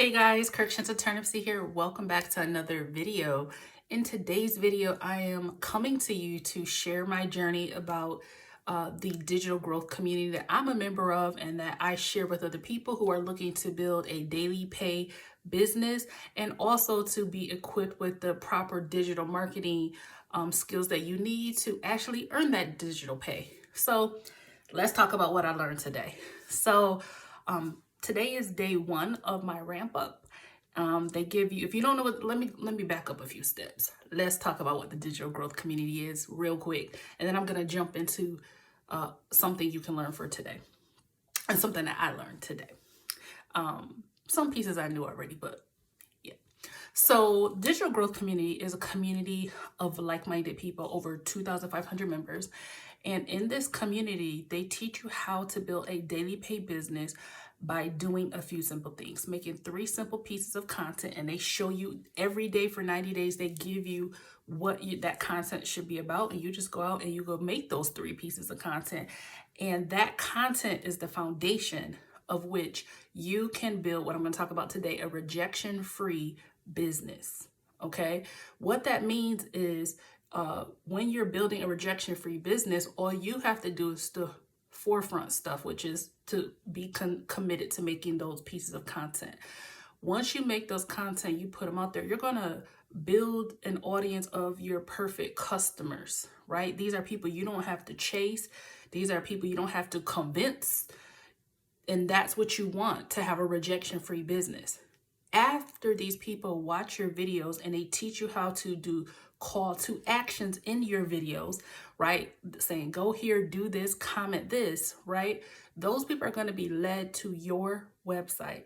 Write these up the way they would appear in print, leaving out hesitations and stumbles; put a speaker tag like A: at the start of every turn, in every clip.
A: Hey guys, KIRKSHINTA TURNIPSEED here. Welcome back to another video. In today's video, I am coming to you to share my journey about the digital growth community that I'm a member of and that I share with other people who are looking to build a daily pay business and also to be equipped with the proper digital marketing skills that you need to actually earn that digital pay. So let's talk about what I learned today. Today is day one of my ramp up. They give you, if you don't know what, let me back up a few steps. Let's talk about what the digital growth community is real quick. And then I'm going to jump into something you can learn for today and something that I learned today. Some pieces I knew already, but yeah. So digital growth community is a community of like-minded people, over 2,500 members. And in this community, they teach you how to build a daily pay business by doing a few simple things, making 3 simple pieces of content, and they show you every day for 90 days. They give you what that content should be about, and you just go out and you go make those 3 pieces of content. And that content is the foundation of which you can build what I'm going to talk about today, a rejection-free business. Okay, what that means is when you're building a rejection-free business, all you have to do is the forefront stuff, which is to be committed to making those pieces of content. Once you make those content, you put them out there, you're going to build an audience of your perfect customers, right? These are people you don't have to chase. These are people you don't have to convince. And that's what you want to have a rejection-free business. After these people watch your videos and they teach you how to do call to actions in your videos, right? Saying, go here, do this, comment this, right? Those people are going to be led to your website.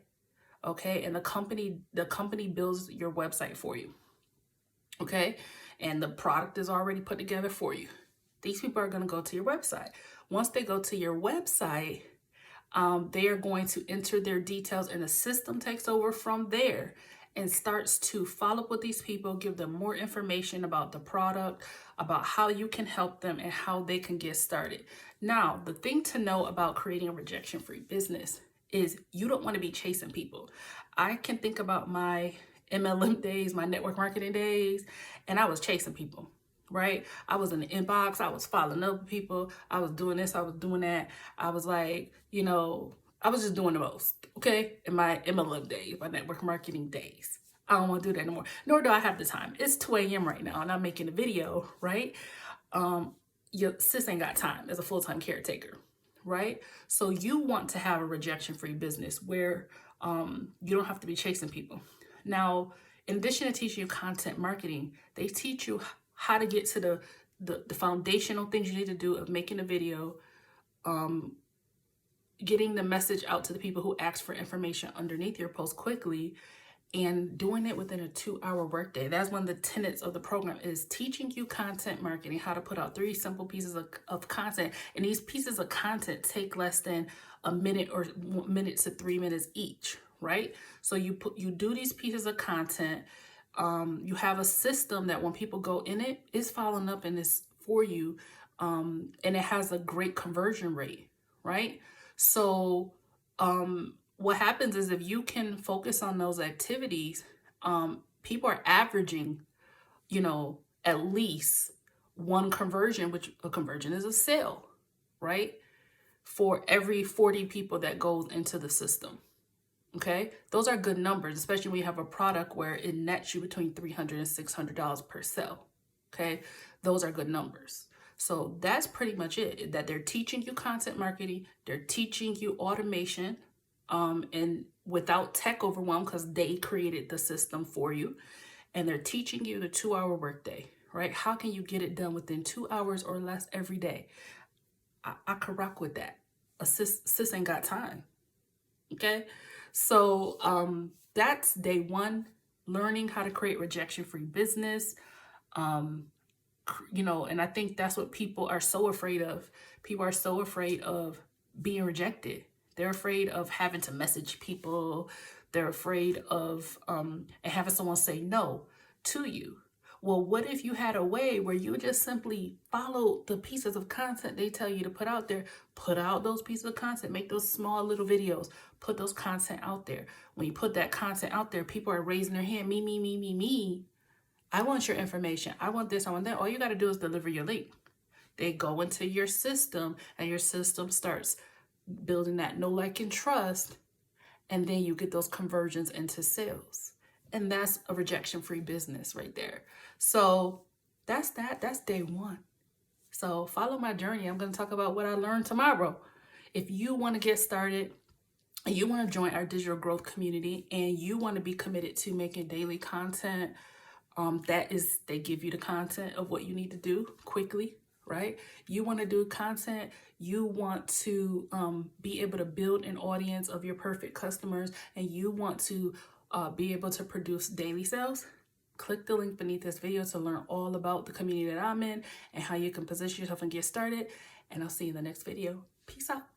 A: Okay. And the company builds your website for you. Okay. And the product is already put together for you. These people are going to go to your website. Once they go to your website, they are going to enter their details and the system takes over from there and starts to follow up with these people, give them more information about the product, about how you can help them and how they can get started. Now, the thing to know about creating a rejection-free business is you don't want to be chasing people. I can think about my MLM days, my network marketing days, and I was chasing people. Right? I was in the inbox. I was following up with people. I was doing this. I was doing that. I was like, I was just doing the most, okay? In my MLM days, my network marketing days. I don't want to do that anymore. Nor do I have the time. It's 2 a.m. right now and I'm making a video, right? Your sis ain't got time as a full-time caretaker, right? So you want to have a rejection-free business where you don't have to be chasing people. Now, in addition to teaching you content marketing, they teach you how to get to the foundational things you need to do of making a video, getting the message out to the people who ask for information underneath your post quickly, and doing it within a 2-hour workday. That's one of the tenets of the program, is teaching you content marketing, how to put out 3 simple pieces of content. And these pieces of content take less than a minute or 1 minute to 3 minutes each, right? So you do these pieces of content. You have a system that when people go in it, it's following up and it's for you. And it has a great conversion rate, right? So what happens is if you can focus on those activities, people are averaging, at least 1 conversion, which a conversion is a sale, right? For every 40 people that goes into the system. Okay, those are good numbers, especially when you have a product where it nets you between $300 and $600 per sale. Okay, those are good numbers. So that's pretty much it, that they're teaching you content marketing, they're teaching you automation, and without tech overwhelm, because they created the system for you, and they're teaching you the 2-hour workday, right? How can you get it done within 2 hours or less every day? I could rock with that. A sis ain't got time. Okay, so that's day one, learning how to create rejection-free business. And I think that's what people are so afraid of. People are so afraid of being rejected. They're afraid of having to message people. They're afraid of having someone say no to you. Well, what if you had a way where you just simply follow the pieces of content they tell you to put out there, put out those pieces of content, make those small little videos, put those content out there. When you put that content out there, people are raising their hand, me. I want your information. I want this, I want that. All you got to do is deliver your link. They go into your system and your system starts building that know, like, and trust. And then you get those conversions into sales. And that's a rejection-free business right there. So that's that. That's day one. So follow my journey. I'm going to talk about what I learned tomorrow. If you want to get started and you want to join our digital growth community and you want to be committed to making daily content, they give you the content of what you need to do quickly, right? You want to do content. You want to be able to build an audience of your perfect customers, and you want to be able to produce daily sales. Click the link beneath this video to learn all about the community that I'm in and how you can position yourself and get started. And I'll see you in the next video. Peace out.